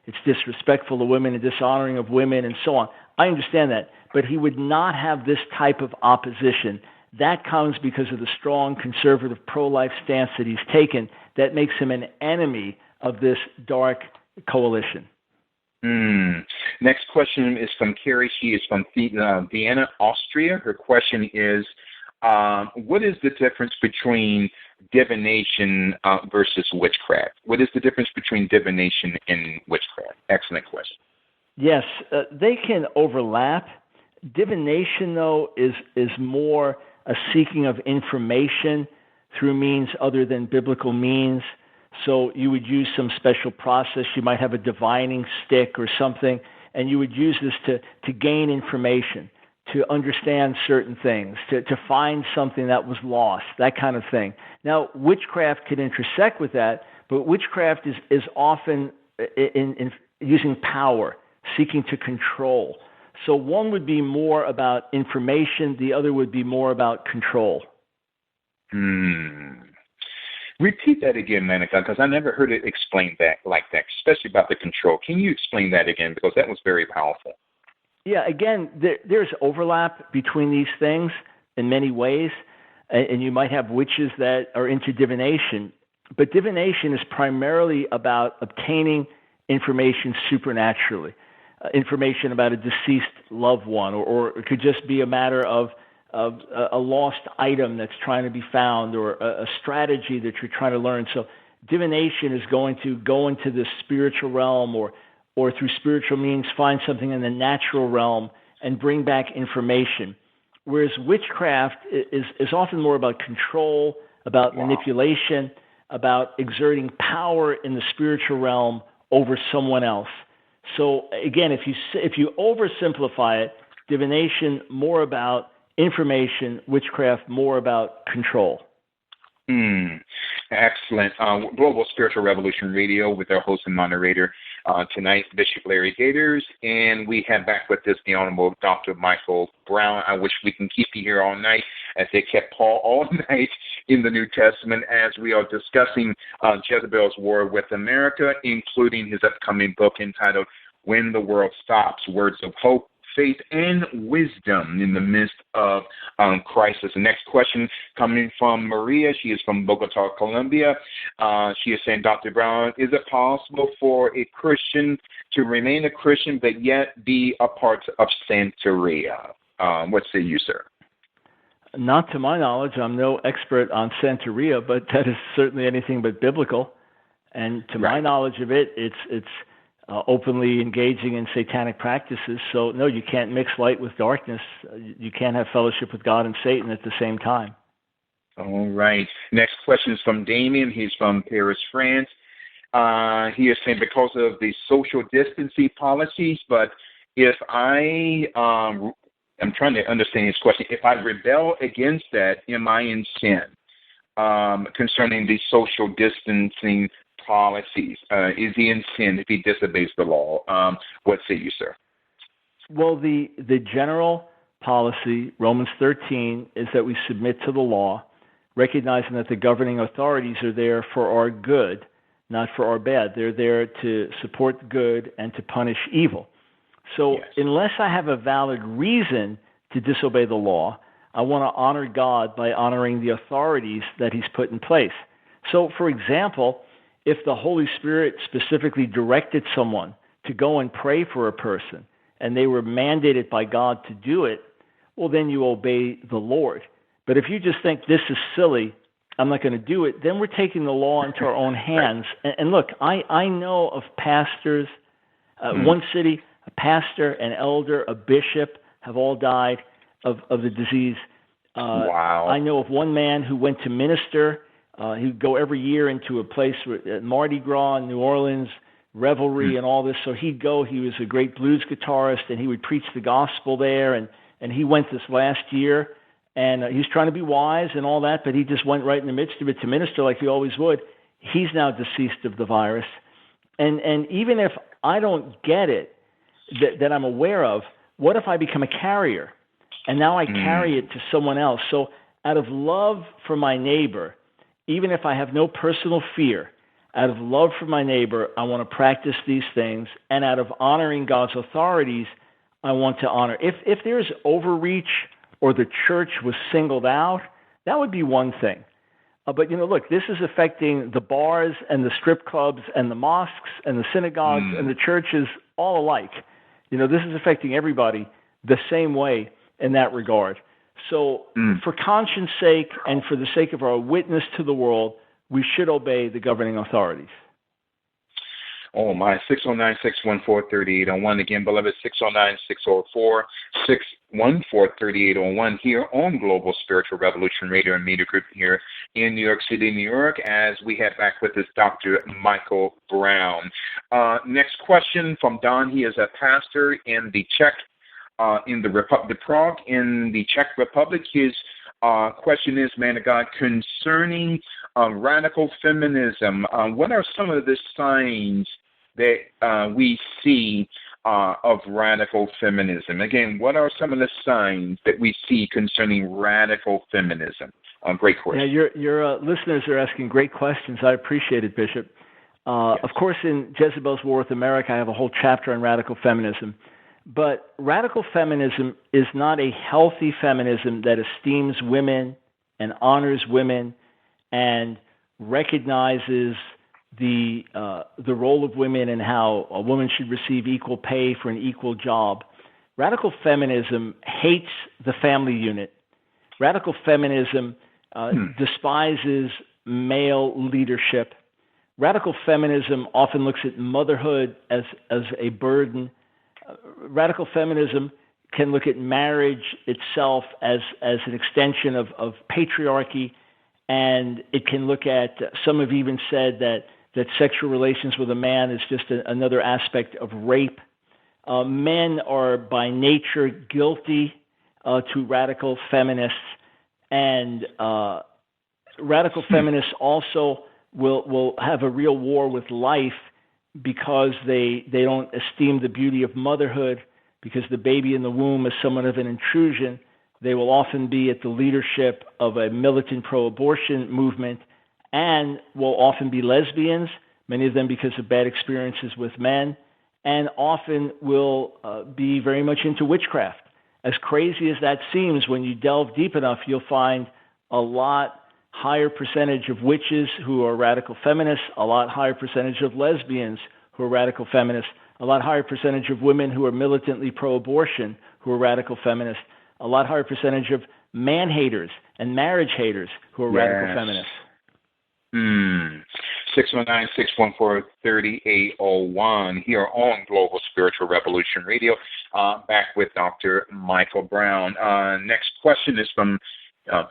it's disrespectful to women and dishonoring of women and so on. I understand that. But he would not have this type of opposition. That comes because of the strong conservative pro-life stance that he's taken that makes him an enemy of this dark coalition. Next question is from Carrie. She is from Vienna, Austria. Her question is, what is the difference between divination versus witchcraft? What is the difference between divination and witchcraft? Excellent question. Yes, they can overlap. Divination, though, is more a seeking of information through means other than biblical means. So you would use some special process. You might have a divining stick or something, and you would use this to gain information, to understand certain things, to find something that was lost, that kind of thing. Now, witchcraft could intersect with that, But witchcraft is often in using power, seeking to control. So one would be more about information, the other would be more about control. Repeat that again, Manica, because I never heard it explained that like that, especially about the control. Can you explain that again? Because that was very powerful. Yeah, again, there's overlap between these things in many ways, and you might have witches that are into divination, but divination is primarily about obtaining information supernaturally, information about a deceased loved one, or it could just be a matter of a lost item that's trying to be found, or a strategy that you're trying to learn. So divination is going to go into the spiritual realm, or through spiritual means find something in the natural realm and bring back information. Whereas witchcraft is often more about control, about manipulation, about exerting power in the spiritual realm over someone else. So again, if you oversimplify it, divination more about information, witchcraft more about control. Excellent. Global Spiritual Revolution Radio with our host and moderator tonight, Bishop Larry Gators, and we have back with us the Honorable Dr. Michael Brown. I wish we can keep you here all night, as they kept Paul all night in the New Testament, as we are discussing Jezebel's war with America, including his upcoming book entitled When the World Stops, Words of Hope, Faith, and Wisdom in the Midst of Crisis. The next question coming from Maria. She is from Bogota, Colombia. She is saying, Dr. Brown, is it possible for a Christian to remain a Christian but yet be a part of Santeria? What say you, sir? Not to my knowledge. I'm no expert on Santeria, but that is certainly anything but biblical. And to my knowledge of it, it's openly engaging in satanic practices. So, no, you can't mix light with darkness. You can't have fellowship with God and Satan at the same time. All right. Next question is from Damien. He's from Paris, France. He is saying because of the social distancing policies, but if I'm trying to understand his question. If I rebel against that, am I in sin? Concerning the social distancing policies, is he in sin if he disobeys the law? What say you, sir? Well, the general policy, Romans 13, is that we submit to the law, recognizing that the governing authorities are there for our good, not for our bad. They're there to support good and to punish evil. So unless I have a valid reason to disobey the law, I want to honor God by honoring the authorities that he's put in place. So, for example, if the Holy Spirit specifically directed someone to go and pray for a person, and they were mandated by God to do it, well, then you obey the Lord. But if you just think this is silly, I'm not going to do it, then we're taking the law into our own hands. And look, I know of pastors, one city, a pastor, an elder, a bishop have all died of the disease. Wow. I know of one man who went to minister. He would go every year into a place at Mardi Gras in New Orleans, revelry and all this. So he'd go. He was a great blues guitarist, and he would preach the gospel there. And he went this last year, and he was trying to be wise and all that, but he just went right in the midst of it to minister like he always would. He's now deceased of the virus. And even if I don't get it that I'm aware of, what if I become a carrier? And now I carry it to someone else. So out of love for my neighbor, even if I have no personal fear, out of love for my neighbor, I want to practice these things. And out of honoring God's authorities, I want to honor. If there's overreach or the church was singled out, that would be one thing. But, look, this is affecting the bars and the strip clubs and the mosques and the synagogues and the churches all alike. This is affecting everybody the same way in that regard. So for conscience sake and for the sake of our witness to the world, we should obey the governing authorities. Oh, my, 609-614-3801. Again, beloved, 609-604-614-3801 here on Global Spiritual Revolution Radio and Media Group here in New York City, New York, as we have back with us Dr. Michael Brown. Next question from Don. He is a pastor in the Czech, in the Prague, in the Czech Republic. His Question is, man of God, concerning radical feminism, what are some of the signs that we see of radical feminism? Again, what are some of the signs that we see concerning radical feminism? Great question. Yeah, your listeners are asking great questions. I appreciate it, Bishop. Yes. Of course, in Jezebel's War with America, I have a whole chapter on radical feminism. But radical feminism is not a healthy feminism that esteems women and honors women and recognizes the role of women and how a woman should receive equal pay for an equal job. Radical feminism hates the family unit. Radical feminism despises male leadership. Radical feminism often looks at motherhood as a burden. Radical feminism can look at marriage itself as an extension of patriarchy, and it can look at, some have even said that sexual relations with a man is just another aspect of rape. Men are by nature guilty to radical feminists, and radical feminists also will have a real war with life because they don't esteem the beauty of motherhood, because the baby in the womb is somewhat of an intrusion. They will often be at the leadership of a militant pro-abortion movement and will often be lesbians, many of them because of bad experiences with men, and often will be very much into witchcraft. As crazy as that seems, when you delve deep enough, you'll find a lot higher percentage of witches who are radical feminists, a lot higher percentage of lesbians who are radical feminists, a lot higher percentage of women who are militantly pro-abortion who are radical feminists, a lot higher percentage of man haters and marriage haters who are radical feminists. 619-614-3801 here on Global Spiritual Revolution Radio. Back with Dr. Michael Brown. Next question is from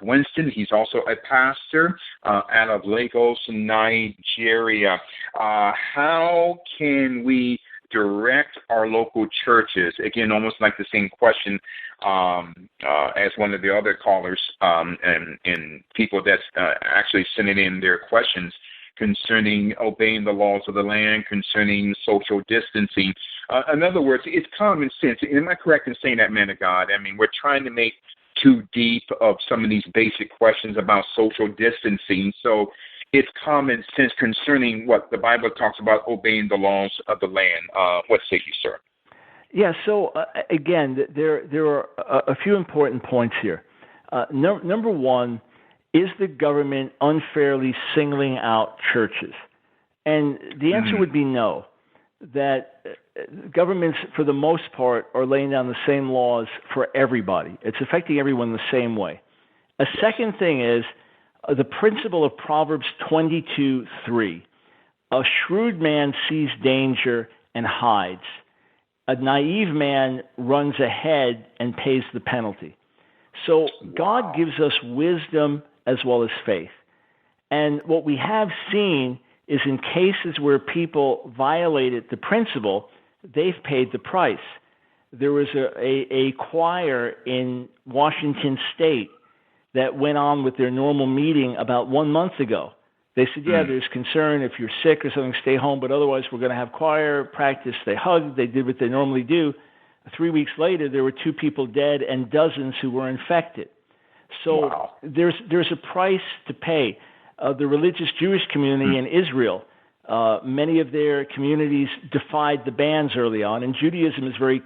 Winston. He's also a pastor out of Lagos, Nigeria. How can we direct our local churches? Again, almost like the same question as one of the other callers and people that's actually sending in their questions concerning obeying the laws of the land, concerning social distancing. In other words, it's common sense. Am I correct in saying that, man of God? I mean, we're trying to make too deep of some of these basic questions about social distancing. So it's common sense concerning what the Bible talks about obeying the laws of the land. What say you, sir? Yeah, so again, there are a few important points here. Number one, is the government unfairly singling out churches? And the answer would be no, that governments, for the most part, are laying down the same laws for everybody. It's affecting everyone the same way. A second thing is the principle of Proverbs 22:3. A shrewd man sees danger and hides. A naive man runs ahead and pays the penalty. So God gives us wisdom as well as faith. And what we have seen is in cases where people violated the principle, they've paid the price. There was a choir in Washington State that went on with their normal meeting about 1 month ago. They said, there's concern if you're sick or something, stay home, but otherwise we're going to have choir practice. They hugged, they did what they normally do. 3 weeks later, there were 2 people dead and dozens who were infected. So there's a price to pay. The religious Jewish community in Israel, many of their communities defied the bans early on, and Judaism is very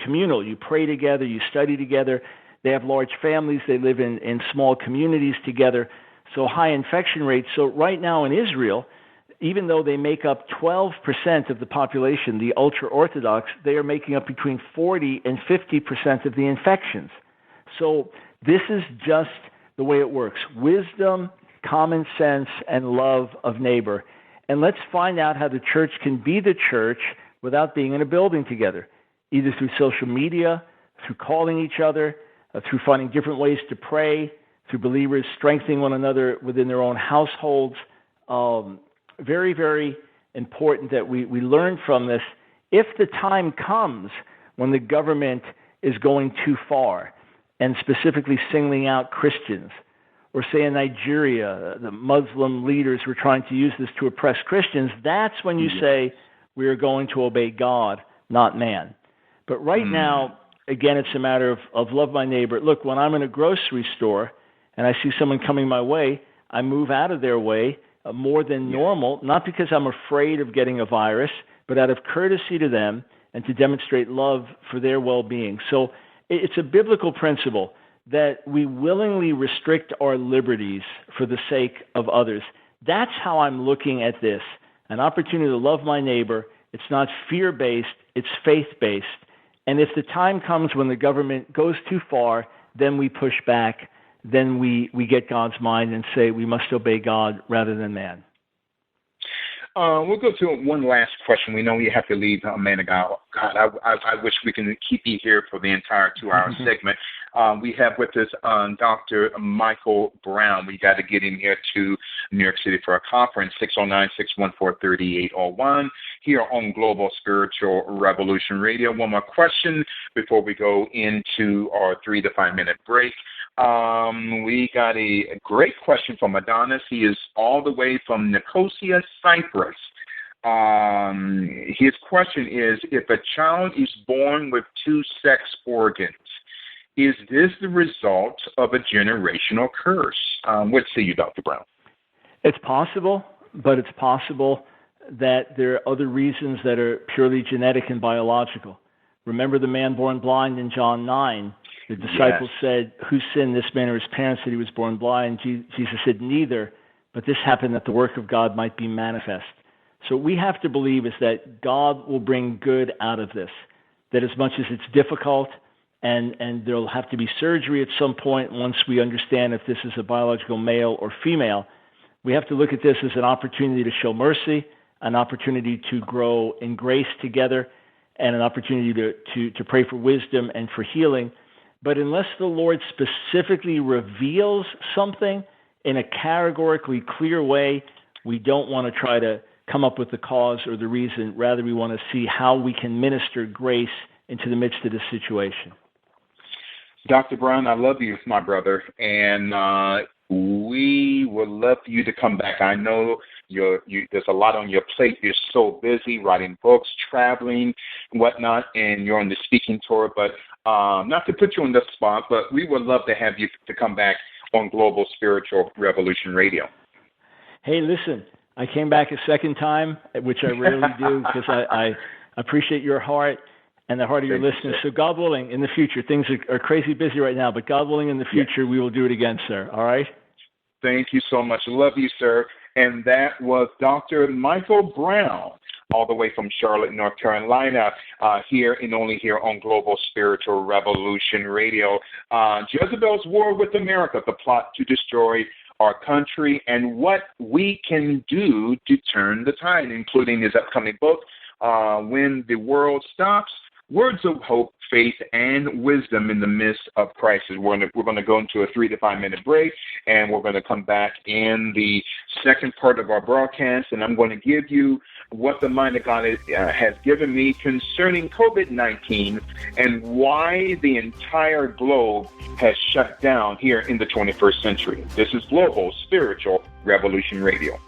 communal. You pray together, you study together. They have large families. They live in small communities together, so high infection rates. So right now in Israel, even though they make up 12% of the population, the ultra-Orthodox, they are making up between 40 and 50% of the infections. So this is just the way it works. Wisdom, common sense, and love of neighbor. And let's find out how the church can be the church without being in a building together, either through social media, through calling each other, through finding different ways to pray, through believers strengthening one another within their own households. Very, very important that we learn from this. If the time comes when the government is going too far, and specifically singling out Christians. Or say in Nigeria, the Muslim leaders were trying to use this to oppress Christians, that's when you say we are going to obey God, not man. But right now, again, it's a matter of love my neighbor. Look, when I'm in a grocery store and I see someone coming my way, I move out of their way more than normal, not because I'm afraid of getting a virus, but out of courtesy to them and to demonstrate love for their well-being. So it's a biblical principle that we willingly restrict our liberties for the sake of others. That's how I'm looking at this, an opportunity to love my neighbor. It's not fear-based, it's faith-based. And if the time comes when the government goes too far, then we push back, then we get God's mind and say we must obey God rather than man. We'll go to one last question. We know you have to leave, man of God. I wish we can keep you here for the entire 2-hour segment. We have with us Dr. Michael Brown. We got to get him here to New York City for a conference, 609-614-3801, here on Global Spiritual Revolution Radio. One more question before we go into our 3 to 5 minute break. We got a great question from Adonis. He is all the way from Nicosia, Cyprus. His question is, if a child is born with 2 sex organs, is this the result of a generational curse? What say you, Dr. Brown? It's possible, but it's possible that there are other reasons that are purely genetic and biological. Remember the man born blind in John 9? The disciples said, who sinned, this man or his parents, that he was born blind? Jesus said, neither, but this happened that the work of God might be manifest. So what we have to believe is that God will bring good out of this, that as much as it's difficult and there'll have to be surgery at some point once we understand if this is a biological male or female, we have to look at this as an opportunity to show mercy, an opportunity to grow in grace together, and an opportunity to pray for wisdom and for healing. But unless the Lord specifically reveals something in a categorically clear way, we don't want to try to come up with the cause or the reason. Rather, we want to see how we can minister grace into the midst of this situation. Dr. Brown, I love you, my brother, and we would love for you to come back. I know there's a lot on your plate. You're so busy writing books, traveling, whatnot, and you're on the speaking tour. But not to put you on the spot, but we would love to have you to come back on Global Spiritual Revolution Radio. Hey, listen, I came back a second time, which I rarely do because I appreciate your heart and the heart of your listeners. So God willing, in the future, things are crazy busy right now, but God willing, in the future, we will do it again, sir. All right? Thank you so much. Love you, sir. And that was Dr. Michael Brown, all the way from Charlotte, North Carolina, here on Global Spiritual Revolution Radio. Jezebel's War with America, the plot to destroy our country, and what we can do to turn the tide, including his upcoming book, When the World Stops, Words of Hope, Faith, and Wisdom in the Midst of Crisis. We're going to go into a 3 to 5 minute break, and we're going to come back in the second part of our broadcast, and I'm going to give you what the mind of God has given me concerning COVID-19 and why the entire globe has shut down here in the 21st century. This is Global Spiritual Revolution Radio.